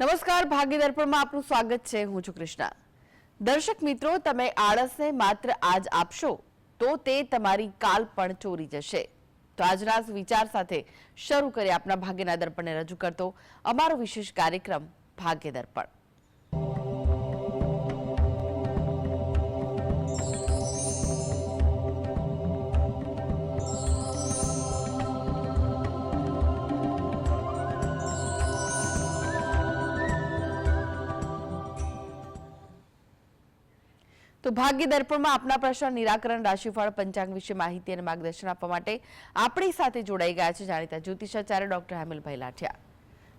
નમસ્કાર, ભાગ્ય દર્પણમાં આપનું સ્વાગત છે. હું છું કૃષ્ણા. દર્શક મિત્રો, તમે આળસને માત્ર આજ આપશો તો તે તમારી કાલ પણ ચોરી જશે. તો આજના વિચાર સાથે શરૂ કરી આપના ભાગ્યના દર્પણને રજૂ કરતો અમારો વિશેષ કાર્યક્રમ ભાગ્ય દર્પણ. તો ભાગ્ય દર્પણમાં આપના પ્રશ્ન નિરાકરણ, રાશિફળ, પંચાંગ વિશે માહિતી અને માર્ગદર્શન આપવા માટે આપણી સાથે જોડાઈ ગયા છે જાણીતા જ્યોતિષાચાર્ય ડોક્ટર હેમલભાઈ લાઠિયા.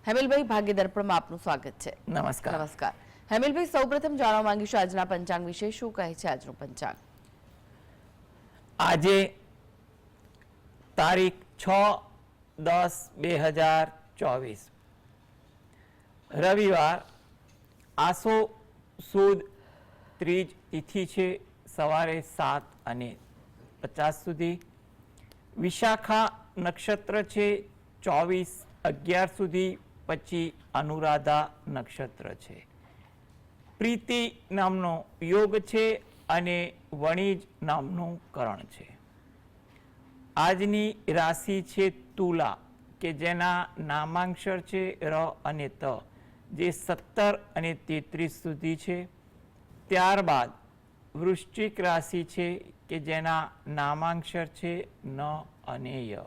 હેમલભાઈ, ભાગ્ય દર્પણમાં આપનું સ્વાગત છે. નમસ્કાર. નમસ્કાર હેમલભાઈ, સૌપ્રથમ જાણવા માંગીશું આજના પંચાંગ વિશે. શું કહે છે આજનું પંચાંગ? આજે તારીખ 6/10/2024 રવિવાર, આસો સુદ ત્રીજ તિથિ છે, સવારે 7:50 સુધી. વિશાખા નક્ષત્ર છે 24:11 સુધી, પછી અનુરાધા નક્ષત્ર છે. પ્રીતિ નામનો યોગ છે અને વણિજ નામનું કરણ છે. આજની રાશિ છે તુલા, કે જેના નામાંક્ષર છે ર અને ત, જે 17 અને 33 સુધી છે. ત્યારબાદ વૃશ્ચિક રાશિ છે કે જેના નામાંક્ષર છે ન અને ય.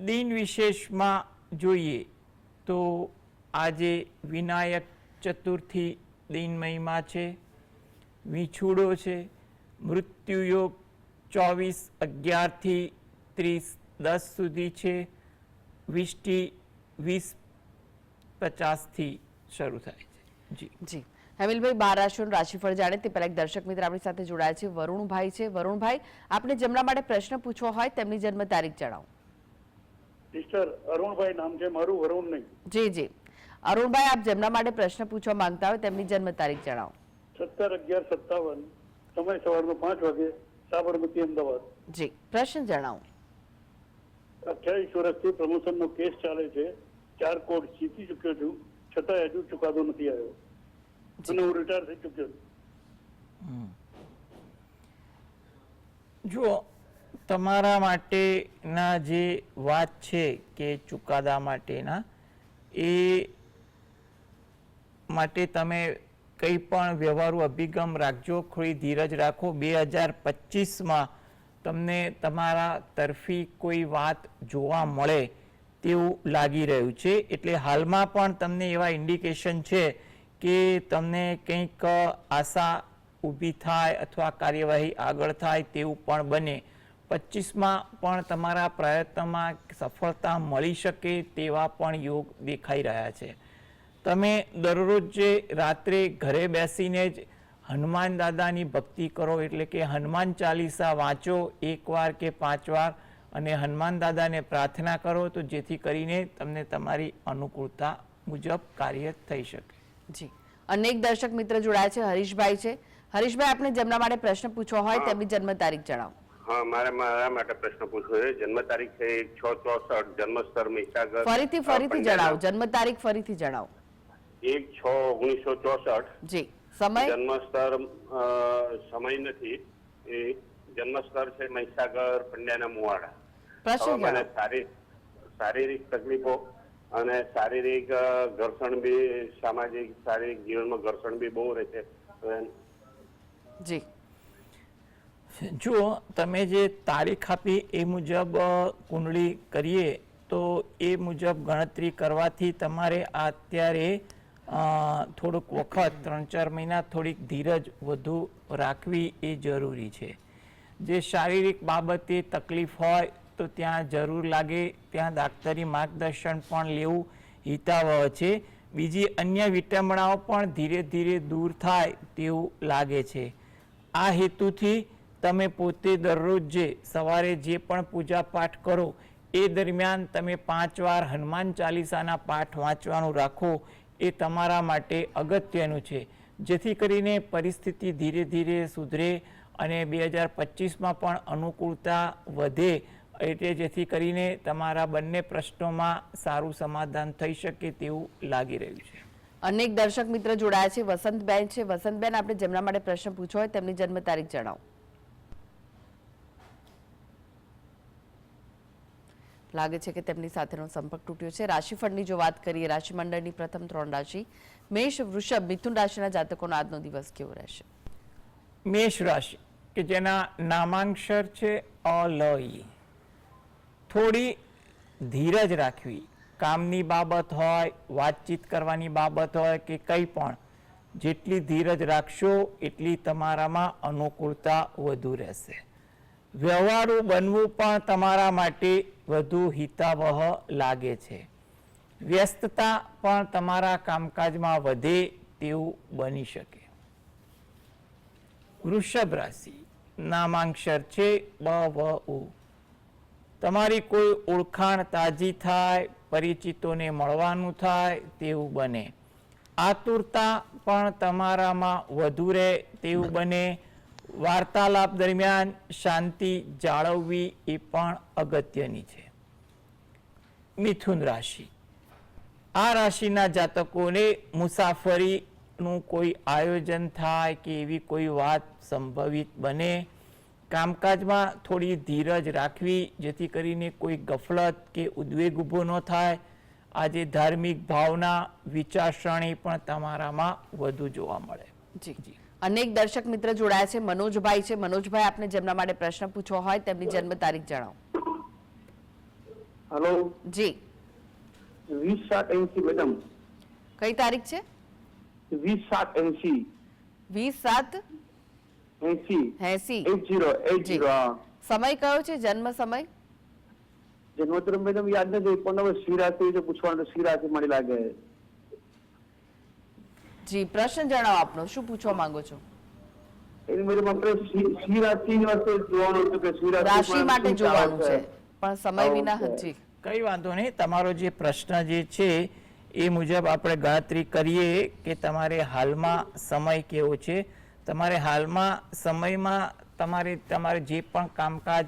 દિન વિશેષમાં જોઈએ તો આજે વિનાયક ચતુર્થી દિન મહિમા છે, વિછુડો છે, મૃત્યુયોગ 24:11 થી 30:10 સુધી છે, વિષ્ટિ 20:50 થી શરૂ થાય છે. જી હેમલભાઈ, 12 રાશિઓનું રાશિફળ જાણે તે પહેલા એક દર્શક મિત્ર આપણી સાથે જોડાયા છે, વરુણભાઈ છે. વરુણભાઈ, આપને જેમના માટે પ્રશ્ન પૂછવો હોય તેમની જન્મ તારીખ જણાવો. મિસ્ટર અરુણભાઈ નામ છે મારું, વરુણ નહીં. જી જી અરુણભાઈ, આપ જેમના માટે પ્રશ્ન પૂછવા માંગતા હોય તેમની જન્મ તારીખ જણાવો. 17/11/57, સમય સવારનો 5 વાગે, સાબરમતી, અમદાવાદ. જી, પ્રશ્ન જણાવો. 28 વર્ષથી પ્રમોશનનો કેસ ચાલે છે. 4 કોર્ટ જીતી ચુક્યો છું, છતાં હજુ ચુકાદો નથી આવ્યો અને હું રિટાયર થઈ ચુક્યો છું. જુઓ, તમારા માટેના જે વાત છે કે ચુકાદા માટેના, એ માટે તમે કંઈ પણ વ્યવહારુ અભિગમ રાખજો, થોડી ધીરજ રાખો. 2025માં તમને તમારા તરફી કોઈ વાત જોવા મળે તેવું લાગી રહ્યું છે. એટલે હાલમાં પણ તમને એવા ઇન્ડિકેશન છે કે તમને કંઈક આશા ઊભી થાય અથવા કાર્યવાહી આગળ થાય તેવું પણ બને. 25માં પણ તમારા પ્રયત્નમાં સફળતા મળી શકે તેવા પણ યોગ દેખાઈ રહ્યા છે. તમે દરરોજ જે રાત્રે ઘરે બેસીને જ હનુમાન દાદાની ભક્તિ કરો, એટલે કે હનુમાન ચાલીસા વાંચો 1 વાર કે 5 વાર, અને હનુમાન દાદાને પ્રાર્થના કરો, તો જેથી કરીને તમને તમારી અનુકૂળતા મુજબ કાર્ય થઈ શકે. જી, અનેક દર્શક મિત્ર જોડાયા છે. હરીશભાઈ છે. હરીશભાઈ, આપને જેમના માટે પ્રશ્ન પૂછવો હોય તેમની જન્મ તારીખ જણાવો. હા, મારા માટે પ્રશ્ન પૂછવો છે. જન્મ તારીખ છે 1/6/64, જન્મ સ્થળ મહીસાગર. ફરીથી જણાવો, જન્મ તારીખ ફરીથી જણાવો. 1/6/1964. જી, સમય? જન્મ સ્થળ સમય નથી, એ જન્મ સ્થળ છે મહીસાગર, પંડ્યાના મુવાડા. પ્રશ્ન મને જણાવો. શારીરિક તકલીફો અને શારીરિક ઘર્ષણ બી, સામાજિક શારીરિક જીવનમાં ઘર્ષણ બી બહુ રહે છે. જી, જુઓ, તમે જે તારીખ આપી એ મુજબ કુંડળી કરીએ તો એ મુજબ ગણતરી કરવાથી તમારે અત્યારે થોડુંક વખત 3-4 મહિના થોડીક ધીરજ વધુ રાખવી એ જરૂરી છે. જે શારીરિક બાબતે તકલીફ હોય તો ત્યાં જરૂર લાગે ત્યાં ડાક્ટરી માર્ગદર્શન પણ લેવું હિતાવહ છે. બીજી અન્ય વિટંબણાઓ પણ ધીરે ધીરે દૂર થાય તેવું લાગે છે. આ હેતુથી તમે પોતે દરરોજ જે સવારે જે પણ પૂજા પાઠ કરો એ દરમિયાન તમે 5 વાર હનુમાન ચાલીસાના પાઠ વાંચવાનું રાખો, એ તમારા માટે અગત્યનું છે, જેથી કરીને પરિસ્થિતિ ધીરે ધીરે સુધરે અને 2025માં પણ અનુકૂળતા વધે એટલે જેથી કરીને તમારા બંને પ્રશ્નોમાં સારું સમાધાન થઈ શકે તેવું લાગી રહ્યું છે. અનેક દર્શક મિત્ર જોડાયા છે. વસંતબેન છે. વસંતબેન, આપણે જેમના માટે પ્રશ્ન પૂછ્યો હોય તેમની જન્મ તારીખ જણાવો. લાગે છે કે તેમની સાથેનો સંપર્ક તૂટ્યો છે. રાશિફળની જો વાત કરીએ, રાશિ મંડળની પ્રથમ 3 રાશિ મેષ, વૃષભ, મિથુન રાશિના જાતકોનો આજનો દિવસ કેવો રહેશે? મેષ રાશિ કે જેના નામાંક્ષર છે અ, લ, ઈ. થોડી ધીરજ રાખવી, કામની બાબત હોય, વાતચીત કરવાની બાબત હોય કે કંઈ પણ, જેટલી ધીરજ રાખશો એટલી તમારામાં અનુકૂળતા વધુ રહેશે. વ્યવહારુ બનવું પણ તમારા માટે વધુ હિતાવહ લાગે છે. વ્યસ્તતા પણ તમારા કામકાજમાં વધે તેવું બની શકે. વૃષભ રાશિ નામાંક્ષર છે બ, વ, ઉ. તમારી કોઈ ઓળખાણ તાજી થાય, પરિચિતોને મળવાનું થાય તેવું બને. આતુરતા પણ તમારામાં વધુ રહે તેવું બને. વાર્તાલાપ દરમિયાન શાંતિ જાળવવી એ પણ અગત્યની છે. મિથુન રાશિ, આ રાશિના જાતકોને મુસાફરીનું કોઈ આયોજન થાય કે એવી કોઈ વાત સંભવિત બને. કામકાજમાં થોડી ધીરજ રાખવી જેથી કરીને કોઈ ગફલત કે ઉદ્વેગ ઊભો ન થાય. આજે ધાર્મિક ભાવના, વિચારસરણી પણ તમારામાં વધુ જોવા મળે. જી. અનેક દર્શક મિત્ર જોડાયા છે. મનોજભાઈ છે. મનોજભાઈ, આપને જેમના માટે પ્રશ્ન પૂછવો હોય તેમની જન્મ તારીખ જણાવો. હેલો, જી. 20/7/80 મેડમ. કઈ તારીખ છે? 20/7/80. 20/7/80. 80. હા. સમય કયો છે? જન્મ સમય? જન્મોત્તર મેડમ યાદ નથી, પણ હવે શ્રીરાશિ વિશે પૂછવાનું તો શ્રીરાશિ મને લાગે. જી, પ્રશ્ન જણાવો આપનો. શું પૂછવા માંગો છો? એની મેડમ આપણે શ્રીરાશિ વિશે જોવાનું હતું કે શ્રીરાશિ રાશિ માટે જોવાનું છે, પણ સમય વિના ઓકે. હજી. કંઈ વાંધો નહીં. તમારો જે પ્રશ્ન જે છે એ મુજબ આપણે ગણતરી કરીએ કે તમારે હાલમાં સમય કેવો છે. તમારે હાલમાં સમયમાં તમારે જે પણ કામકાજ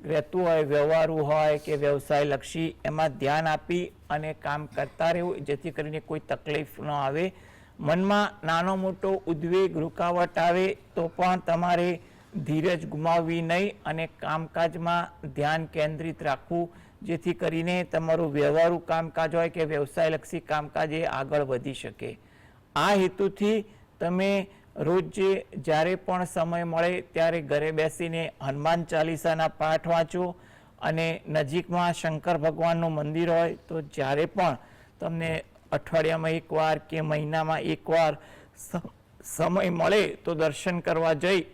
રહેતું હોય, વ્યવહારુ હોય કે વ્યવસાય લક્ષી, એમાં ધ્યાન આપી અને કામ કરતા રહેવું જેથી કરીને કોઈ તકલીફ ન આવે. મનમાં નાનો મોટો ઉદ્વેગ, રૂકાવટ આવે તો પણ તમારે ધીરજ ગુમાવવી નહીં અને કામકાજમાં ધ્યાન કેન્દ્રિત રાખવું જેથી કરીને તમારું વ્યવહારુ કામકાજ હોય કે વ્યવસાયલક્ષી કામકાજ એ આગળ વધી શકે. આ હેતુથી તમે રોજ જ્યારે પણ સમય મળે ત્યારે ઘરે બેસીને હનુમાન ચાલીસાના પાઠ વાંચો અને નજીકમાં શંકર ભગવાનનું મંદિર હોય તો જ્યારે પણ તમને અઠવાડિયામાં એકવાર કે મહિનામાં એકવાર સમય મળે તો દર્શન કરવા જઈ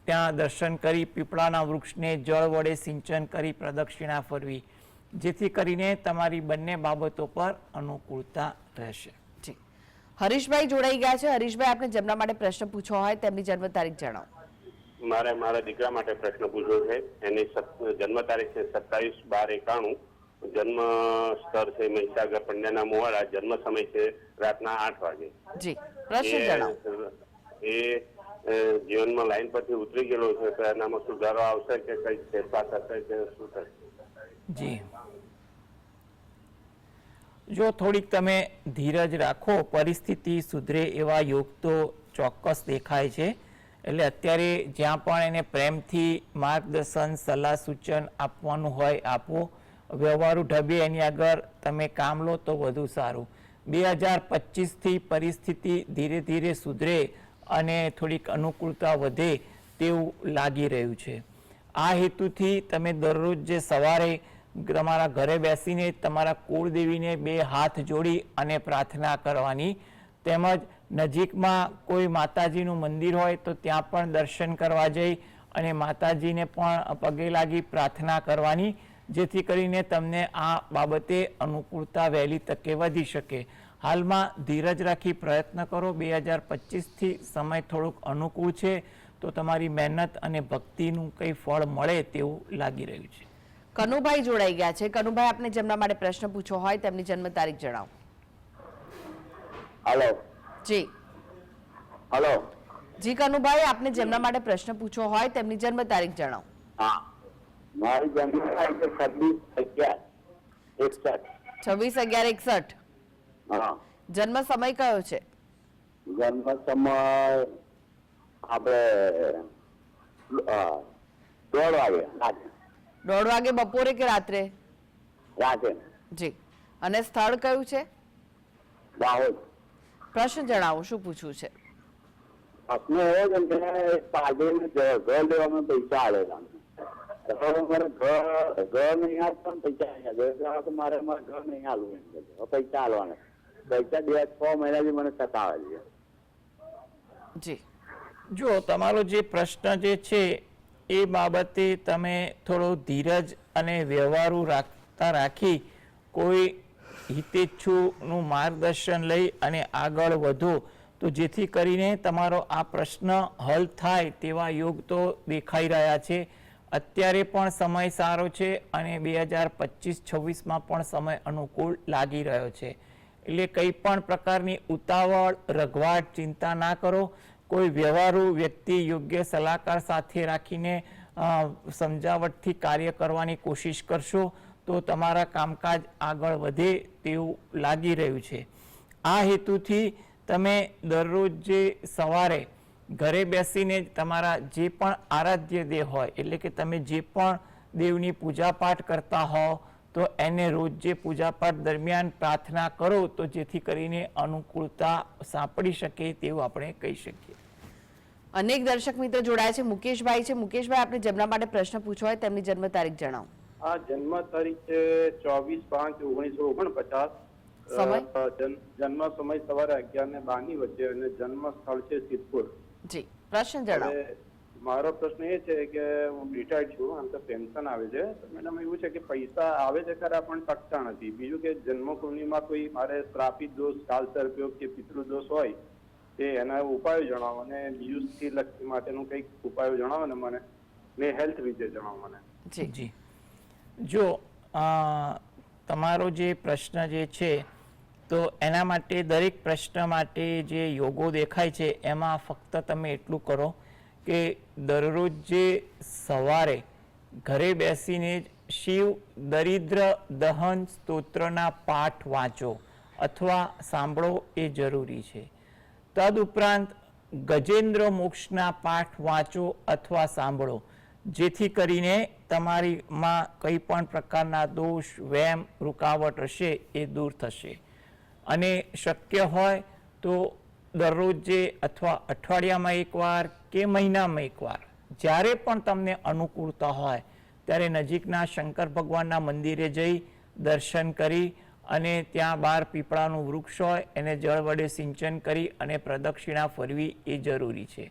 ત્યાં દર્શન કરી પીપળાના વૃક્ષને જળ વડે સિંચન કરી પ્રદક્ષિણા ફરવી જેથી કરીને તમારી બંને બાબતો પર અનુકૂળતા રહેશે. જી. હરીશભાઈ જોડાઈ ગયા છે. હરીશભાઈ, આપને જેમના માટે પ્રશ્ન પૂછવો હોય તેમની જન્મ તારીખ જણાવો. મારે મારા દીકરા માટે પ્રશ્ન પૂછવો છે. એની જન્મ તારીખ છે 27/12/91. જન્મ સ્થળ છે મહીસાગર, પંડ્યાના મોવાડા. જન્મ સમય છે રાતના 8 વાગે. જી, પ્રશ્ન જણાવો. એ જીવનમાં લાઈન પરથી ઉતરી ગયેલો છે તો એનામાં સુધારો આવશે કે કઈ ફેરફાર થશે કે શું થશે? જી, જો થોડીક તમે ધીરજ રાખો, પરિસ્થિતિ સુધરે એવા યોગ તો ચોક્કસ દેખાય છે. એટલે અત્યારે જ્યાં પણ એને પ્રેમથી માર્ગદર્શન, સલાહ સૂચન આપવાનું હોય આપો. વ્યવહારુ ઢબે એની આગળ તમે કામ લો તો વધુ સારું. 2025થી પરિસ્થિતિ ધીરે ધીરે સુધરે અને થોડીક અનુકૂળતા વધે તેવું લાગી રહ્યું છે. આ હેતુથી તમે દરરોજ જે સવારે તમારા ઘરે બેસીને તમારા કુળદેવીને 2 હાથ જોડી અને પ્રાર્થના કરવાની, તેમજ નજીકમાં કોઈ માતાજીનું મંદિર હોય તો ત્યાં પણ દર્શન કરવા જઈ અને માતાજીને પણ પગે લાગી પ્રાર્થના કરવાની જેથી કરીને તમને આ બાબતે અનુકૂળતા વહેલી તકે વધી શકે. હાલમાં ધીરજ રાખી પ્રયત્ન કરો. 2025થી સમય થોડુંક અનુકૂળ છે તો તમારી મહેનત અને ભક્તિનું કંઈ ફળ મળે તેવું લાગી રહ્યું છે. કનુભાઈ જોડાઈ ગયા છે. કનુભાઈ, આપને જેમના માટે પ્રશ્ન પૂછવો હોય તેમની જન્મ તારીખ જણાવો. હેલો. જી. હેલો. જી કનુભાઈ, આપને જેમના માટે પ્રશ્ન પૂછવો હોય તેમની જન્મ તારીખ જણાવો. હા. મારી જન્મ તારીખ 26/11/61. 26/11/61. હા. જન્મ સમય કયો છે? જન્મ સમય આપણે 1:30 વાગે રાતે. 1:30 વાગે બપોરે કે રાત્રે? રાતે. જી. અને સ્થળ કયું છે? દાહોદ. પ્રશ્ન જણાવો, શું પૂછવું છે? આપણે એવો છે કે પાર્ટીને ઘર લેવામાં પૈસા આવેલા. મારે ઘર નહીં આપતા પૈસા નહીં મારે ઘર નહીં આલવું એમ પૈસા આલવાના. પૈસા 6 મહિનાથી મને સતાવે છે. જી. જો તમારો જે પ્રશ્ન જે છે એ બાબતે તમે થોડો ધીરજ અને વ્યવહારુ રાખી કોઈ હિતેચ્છુનું માર્ગદર્શન લઈ અને આગળ વધો તો જેથી કરીને તમારો આ પ્રશ્ન હલ થાય તેવા યોગ તો દેખાઈ રહ્યા છે. અત્યારે પણ સમય સારો છે અને 2025-26માં પણ સમય અનુકૂળ લાગી રહ્યો છે. એટલે કંઈ પણ પ્રકારની ઉતાવળ રઘવાટ ચિંતા ના કરો. કોઈ વ્યવહારુ વ્યક્તિ યોગ્ય સલાહકાર સાથે રાખીને સમજાવટથી કાર્ય કરવાની કોશિશ કરશો તો તમારા કામકાજ આગળ વધે તેવું લાગી રહ્યું છે. આ હેતુથી તમે દરરોજ જે સવારે ઘરે બેસીને તમારા જે પણ આરાધ્ય દેવ હોય એટલે કે તમે જે પણ દેવની પૂજાપાઠ કરતા હોવ તો એને રોજ જે પૂજાપાઠ દરમિયાન પ્રાર્થના કરો તો જેથી કરીને અનુકૂળતા સાંપડી શકે તેવું આપણે કહી શકીએ. અનેક દર્શક મિત્રો જોડાયા છે. મુકેશભાઈ છે. મુકેશભાઈ, આપણે જેમના માટે પ્રશ્ન પૂછવો હોય તેમની જન્મ તારીખ જણાવો. આ જન્મ તારીખ છે 24/5/1949. સમય? જન્મ સમય સવારે 11 ને 12 ની વચ્ચે અને જન્મ સ્થળ છે સિદ્ધપુર. જી. પ્રશ્ન જણાવો. હવે મારો પ્રશ્ન એ છે કે હું રિટાયર્ડ છું, આમ તો પેન્શન આવે છે. મેડમ એવું છે કે પૈસા આવે છે ખરા પણ ટકતા નથી. બીજું કે જન્મ કુંડલીમાં કોઈ મારે શ્રાપિત દોષ કાલ સર્પયોગ કે પિતૃ દોષ હોય તે એના ઉપાયો જણાવો અને બીજું સ્થિર લક્ષી માટેનું કંઈક ઉપાયો જણાવો ને મને ને હેલ્થ વિશે જણાવો મને. જી. જો તમારો જે પ્રશ્ન જે છે તો એના માટે દરેક પ્રશ્ન માટે જે યોગો દેખાય છે એમાં ફક્ત તમે એટલું કરો કે દરરોજ જે સવારે ઘરે બેસીને શિવ દરિદ્ર દહન સ્તોત્રના પાઠ વાંચો અથવા સાંભળો એ જરૂરી છે. તદુપરાંત ગજેન્દ્ર મોક્ષના પાઠ વાંચો અથવા સાંભળો જેથી કરીને તમારીમાં કંઈ પણ પ્રકારના દોષ વહેમ રૂકાવટ હશે એ દૂર થશે. અને શક્ય હોય તો દરરોજ જે અથવા અઠવાડિયામાં એકવાર કે મહિનામાં એકવાર જ્યારે પણ તમને અનુકૂળતા હોય ત્યારે નજીકના શંકર ભગવાનના મંદિરે જઈ દર્શન કરી અને ત્યાં બહાર પીપળાનું વૃક્ષ હોય એને જળ વડે સિંચન કરી અને પ્રદક્ષિણા ફરવી એ જરૂરી છે.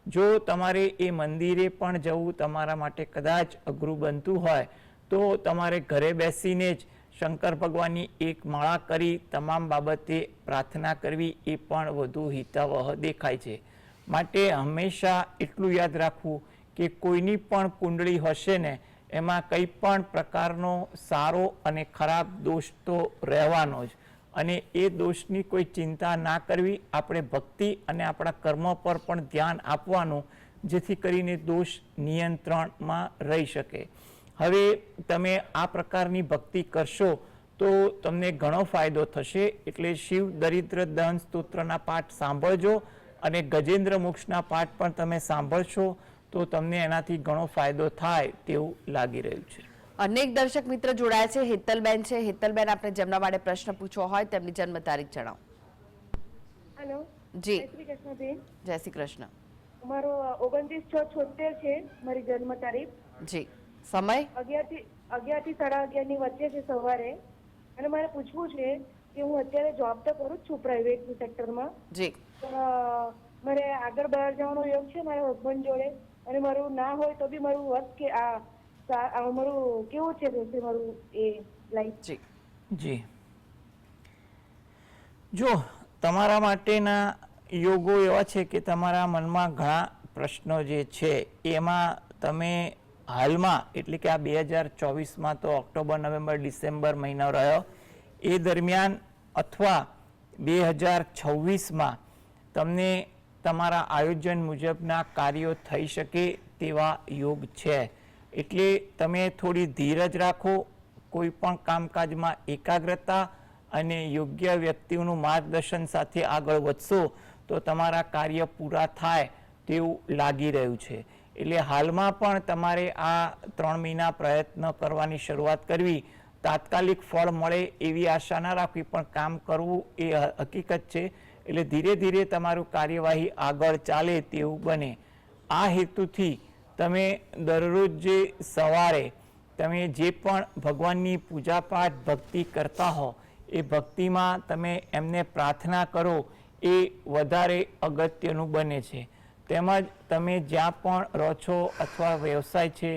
જો તમારે એ મંદિરે પણ જવું તમારા માટે કદાચ અઘરું બનતું હોય તો તમારે ઘરે બેસીને જ શંકર ભગવાનની એક માળા કરી તમામ બાબતે પ્રાર્થના કરવી એ પણ વધુ હિતાવહ દેખાય છે. માટે હંમેશા એટલું યાદ રાખવું કે કોઈની પણ કુંડળી હશે ને એમાં કંઈ પણ પ્રકારનો સારો અને ખરાબ દોષ તો રહેવાનો જ અને એ દોષની કોઈ ચિંતા ના કરવી. આપણે ભક્તિ અને આપણા કર્મ પર પણ ધ્યાન આપવાનું જેથી કરીને દોષ નિયંત્રણમાં રહી શકે. હવે તમે આ પ્રકારની ભક્તિ કરશો તો તમને ઘણો ફાયદો થશે. એટલે શિવ દરિદ્ર દહન સ્તોત્રના પાઠ સાંભળજો અને ગજેન્દ્ર મોક્ષના પાઠ પણ તમે સાંભળશો તો તમને એનાથી ઘણો ફાયદો થાય તેવું લાગી રહ્યું છે. અનેક દર્શક મિત્ર જોડાયા છે. હેતલબેન છે. હેતલબેન, આપણે જેમના માટે પ્રશ્ન પૂછવો હોય તેમની જન્મ તારીખ જણાવો. હેલો. જી. જય શ્રી કૃષ્ણ બેન. જય શ્રી કૃષ્ણ. મારો 29/6/76 છે મારી જન્મ તારીખ. જી. સમય? 11 થી 11:30 ની વચ્ચે છે સવારે. અને મારે પૂછવું છે કે હું અત્યારે જોબ તો કરું જ છું પ્રાઇવેટ સેક્ટરમાં. જી. પણ મારે આગળ બહાર જવાનો યોગ છે મારા હસબન્ડ જોડે અને મારું ના હોય તો બી મારું વર્ક કે મારું કેવું છે રહેશે મારું એ લાઈફ. જી. જી. જો તમારા માટેના યોગો એવા છે કે તમારા મનમાં ઘણા પ્રશ્નો જે છે એમાં તમે હાલમાં એટલે કે આ 2024માં તો ઓક્ટોબર નવેમ્બર ડિસેમ્બર મહિનો રહ્યો એ દરમિયાન અથવા 2026માં તમને તમારા આયોજન મુજબના કાર્યો થઈ શકે તેવા યોગ છે. એટલે તમે થોડી ધીરજ રાખો, કોઈ પણ કામકાજમાં એકાગ્રતા અને યોગ્ય વ્યક્તિઓનું માર્ગદર્શન સાથે આગળ વધશો તો તમારા કાર્ય પૂરા થાય તેવું લાગી રહ્યું છે. એટલે હાલમાં પણ તમારે આ 3 મહિના પ્રયત્ન કરવાની શરૂઆત કરવી. તાત્કાલિક ફળ મળે એવી આશા ના રાખવી, પણ કામ કરવું એ હકીકત છે. એટલે ધીરે ધીરે તમારું કાર્યવાહી આગળ ચાલે તેવું બને. આ હેતુથી તમે દરરોજ જે સવારે તમે જે પણ ભગવાનની પૂજાપાઠ ભક્તિ કરતા હો એ ભક્તિમાં તમે એમને પ્રાર્થના કરો એ વધારે અગત્યનું બને છે. તેમજ તમે જ્યાં પણ રહો છો અથવા વ્યવસાય છે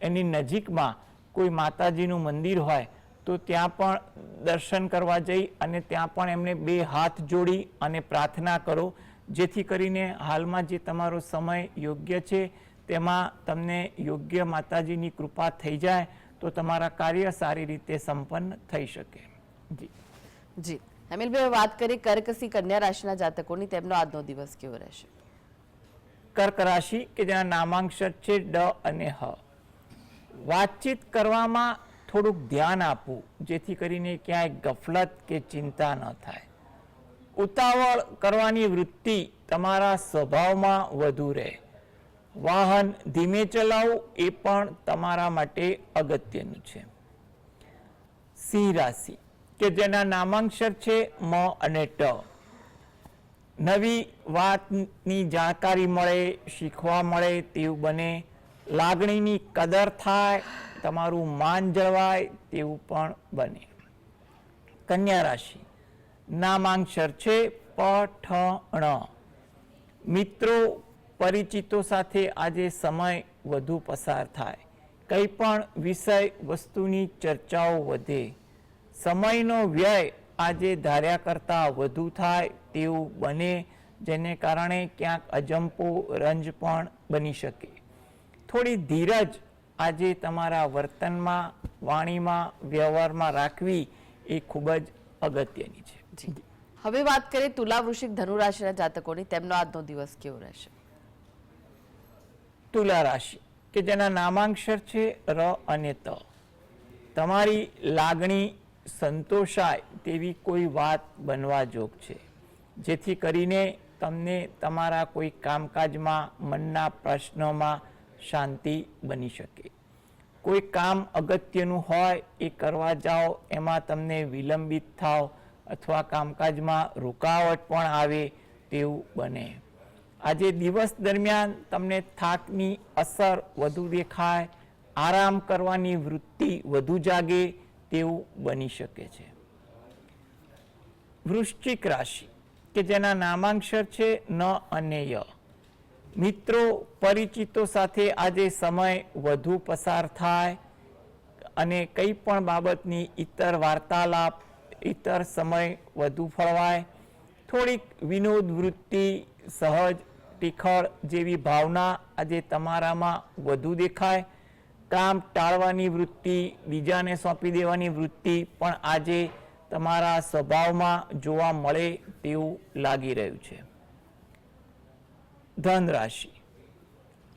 એની નજીકમાં કોઈ માતાજીનું મંદિર હોય તો ત્યાં પણ દર્શન કરવા જઈ અને ત્યાં પણ એમને 2 હાથ જોડી અને પ્રાર્થના કરો, જેથી કરીને હાલમાં જે તમારો સમય યોગ્ય છે તેમાં તમને યોગ્ય માતાજીની કૃપા થઈ જાય તો તમારા કાર્ય સારી રીતે સંપન્ન થઈ શકે. જી જી અમિલભાઈ, વાત કરીએ કર્ક કન્યા રાશિના જાતકોની, તેમનો આજનો દિવસ કેવો રહેશે? કર્ક રાશિ કે જેના નામાંક્ષર છે ડ અને હ. વાતચીત કરવામાં થોડુંક ધ્યાન આપવું, જેથી કરીને ક્યાંય ગફલત કે ચિંતા ન થાય. ઉતાવળ કરવાની વૃત્તિ તમારા સ્વભાવમાં વધુ રહે. વાહન ધીમે ચલાવવું એ પણ તમારા માટે અગત્યનું છે. સિંહ રાશિ કે જેના નામાંક્ષર છે મ અને ટ. નવી વાતની જાણકારી મળે, શીખવા મળે તેવું બને. લાગણીની કદર થાય, તમારું માન જળવાય તેવું પણ બને. કન્યા રાશિ નામાંક્ષર છે પ ઠ ણ. મિત્રો પરિચિતો સાથે આજે સમય વધુ પસાર થાય. કંઈ પણ વિષય વસ્તુની ચર્ચાઓ વધે. સમયનો વ્યય આજે ધાર્યા કરતાં વધુ થાય તેવું બને, જેને કારણે ક્યાંક અજંપો રંજ પણ બની શકે. થોડી ધીરજ આજે તમારા વર્તનમાં, વાણીમાં, વ્યવહારમાં રાખવી એ ખૂબ જ અગત્યની છે. જી હવે વાત કરીએ તુલા વૃશ્ચિક ધનુ રાશિના જાતકોની, તેમનો આજનો દિવસ કેવો રહેશે? તુલા રાશિ કે જેના નામાંક્ષર છે ર અને ત. તમારી લાગણી સંતોષાય તેવી કોઈ વાત બનવા જોગ છે, જેથી કરીને તમને તમારા કોઈ કામકાજમાં, મનના પ્રશ્નોમાં શાંતિ બની શકે. કોઈ કામ અગત્યનું હોય એ કરવા જાઓ એમાં તમને વિલંબિત થાવ અથવા કામકાજમાં રૂકાવટ પણ આવે તેવું બને. આજે દિવસ દરમિયાન તમને થાકની અસર વધુ દેખાય, આરામ કરવાની વૃત્તિ વધુ જાગે તેવું બની શકે છે. વૃશ્ચિક રાશિ કે જેના નામાંક્ષર છે ન અને ય. મિત્રો પરિચિતો સાથે આજે સમય વધુ પસાર થાય અને કંઈ પણ બાબતની ઇતર વાર્તાલાપ, ઇતર સમય વધુ ફળવાય. થોડીક વિનોદ વૃત્તિ, સહજ ટીખળ જેવી ભાવના આજે તમારામાં વધુ દેખાય. કામ ટાળવાની વૃત્તિ, બીજાને સોંપી દેવાની વૃત્તિ પણ આજે તમારા સ્વભાવમાં જોવા મળે તેવું લાગી રહ્યું છે. ધન રાશિ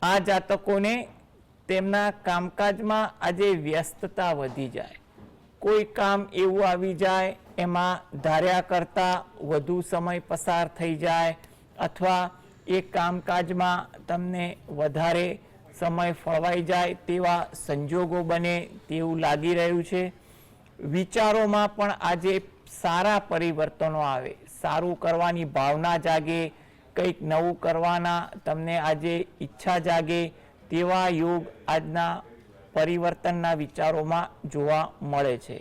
આ જાતકોને તેમના કામકાજમાં આજે વ્યસ્તતા વધી જાય. કોઈ કામ એવું આવી જાય એમાં ધાર્યા કરતાં વધુ સમય પસાર થઈ જાય અથવા એ કામકાજમાં તમને વધારે સમય ફળવાઈ જાય તેવા સંજોગો બને તેવું લાગી રહ્યું છે. વિચારોમાં પણ આજે સારા પરિવર્તનો આવે, સારું કરવાની ભાવના જાગે, કંઈક નવું કરવાના તમને આજે ઈચ્છા જાગે તેવા યોગ આજના પરિવર્તનના વિચારોમાં જોવા મળે છે.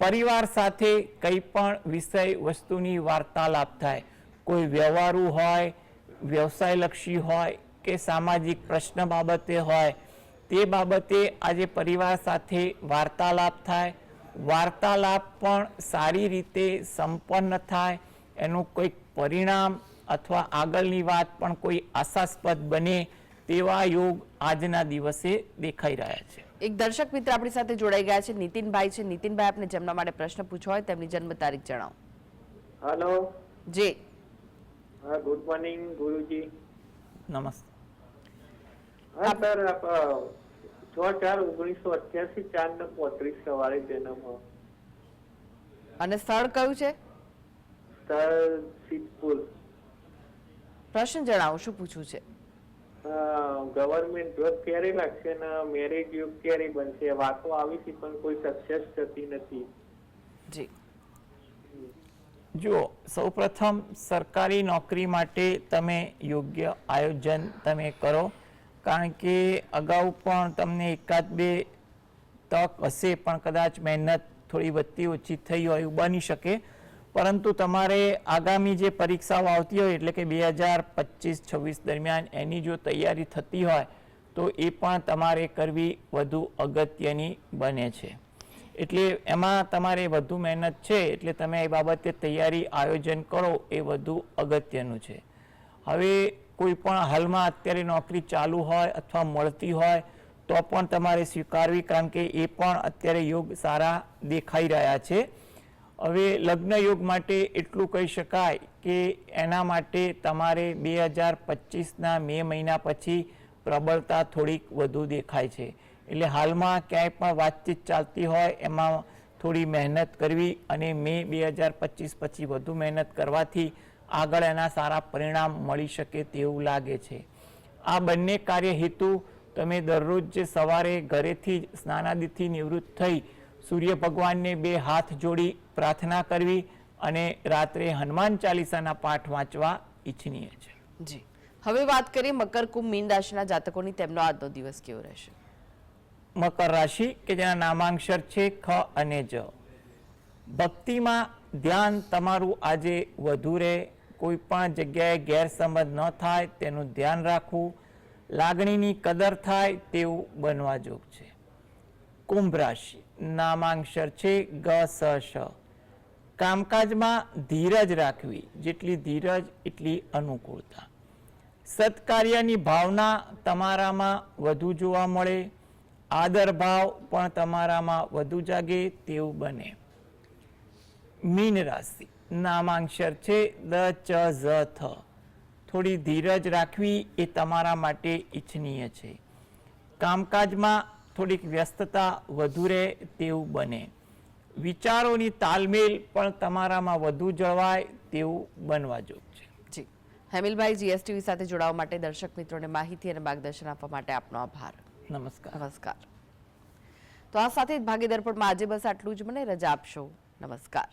પરિવાર સાથે કંઈ પણ વિષય વસ્તુની વાર્તાલાપ થાય, કોઈ વ્યવહારુ હોય, વ્યવસાયલક્ષી હોય કે સામાજિક પ્રશ્ન બાબતે હોય, તે બાબતે આજે પરિવાર સાથે વાર્તાલાપ થાય. વાર્તાલાપ પણ સારી રીતે સંપન્ન થાય, એનું કોઈક પરિણામ અથવા આગળની વાત પણ કોઈ આશાસ્પદ બને તેવા યોગ આજના દિવસે દેખાઈ રહ્યા છે. એક દર્શક મિત્ર આપણી સાથે જોડાઈ ગયા છે, નીતિનભાઈ છે. નીતિનભાઈ, આપને જેમના માટે પ્રશ્ન પૂછવો હોય તેમની જન્મ તારીખ જણાવો. હેલો જી હા, ગુડ મોર્નિંગ ગુરુજી. નમસ્તે. હા સર, 6/4/1988 4:35 સવારે જન્મ. અને સ્થળ કયું છે? સ્થળ સિદ્ધપુર. પ્રશ્ન જણાવો, શું પૂછવું છે? ગવર્મેન્ટ જોબ ક્યારે લાગશે ને મેરેજ યુગ ક્યારે બનશે? વાતો આવી છે પણ કોઈ સક્સેસ થતી નથી. જી, જુઓ, સૌપ્રથમ સરકારી નોકરી માટે તમે યોગ્ય આયોજન તમે કરો, કારણ કે અગાઉ પણ તમને એકાદ બે તક હશે પણ કદાચ મહેનત થોડી વધતી ઓછી થઈ હોય એવું બની શકે, પરંતુ તમારે આગામી જે પરીક્ષાઓ આવતી હોય એટલે કે 2025-26 દરમિયાન એની જો તૈયારી થતી હોય તો એ પણ તમારે કરવી વધુ અગત્યની બને છે. એટલે એમાં તમારે વધુ મહેનત છે, એટલે તમે એ બાબતે તૈયારી આયોજન કરો એ વધુ અગત્યનું છે. હવે કોઈ પણ હાલમાં અત્યારે નોકરી ચાલુ હોય અથવા મળતી હોય તો પણ તમારે સ્વીકારવી, કારણ કે એ પણ અત્યારે યોગ સારા દેખાઈ રહ્યા છે. હવે લગ્ન યોગ માટે એટલું કહી શકાય કે એના માટે તમારે 2025ના મે મહિના પછી પ્રબળતા થોડીક વધુ દેખાય છે. એટલે હાલમાં ક્યાંય પણ વાતચીત ચાલતી હોય એમાં થોડી મહેનત કરવી અને મે 2025 પછી વધુ મહેનત કરવાથી આગળ એના સારા પરિણામ મળી શકે તેવું લાગે છે. આ બંને કાર્ય હેતુ તમે દરરોજ જે સવારે ઘરેથી સ્નાનાદિથી નિવૃત્ત થઈ સૂર્ય ભગવાનને 2 હાથ જોડી પ્રાર્થના કરવી અને રાત્રે હનુમાન ચાલીસાના પાઠ વાંચવા ઈચ્છનીય છે. જી, હવે વાત કરીએ મકર કુંભ મીન રાશિના જાતકોની, તેમનો આજનો દિવસ કેવો રહેશે? મકર રાશિ કે જેના નામાંક્ષર છે ખ અને જ. ભક્તિમાં ધ્યાન તમારું આજે વધુ રહે, કોઈ પણ જગ્યાએ ગેરસમજ ન થાય તેનું ધ્યાન રાખવું, લાગણીની કદર થાય તેવું બનવા જોગ છે. કુંભ રાશિ નામાંક્ષર છે ગ સ શ. કામકાજમાં ધીરજ રાખવી, જેટલી ધીરજ એટલી અનુકૂળતા. સત્કાર્યની ભાવના તમારામાં વધુ જોવા મળે, આદર ભાવ પણ તમારામાં વધુ જાગે તેવું બને. મીન રાશિ નામાંક્ષર છે દ ચ ઝ થ. થોડી ધીરજ રાખવી એ તમારા માટે ઈચ્છનીય છે. કામકાજમાં થોડીક વ્યસ્તતા વધુ રહે તેવું બને. વિચારોની તાલમેલ પણ તમારામાં વધુ જળવાય તેવું બનવા જોગ છે. જી, હેમિલભાઈ, જીએસટીવી સાથે જોડાવા માટે દર્શક મિત્રોને માહિતી અને માર્ગદર્શન આપવા માટે આપનો આભાર. નમસ્કાર. નમસ્કાર. તો આ સાથે જ ભાગીદાર પણ આજે બસ આટલું જ. મને રજા આપશો. નમસ્કાર.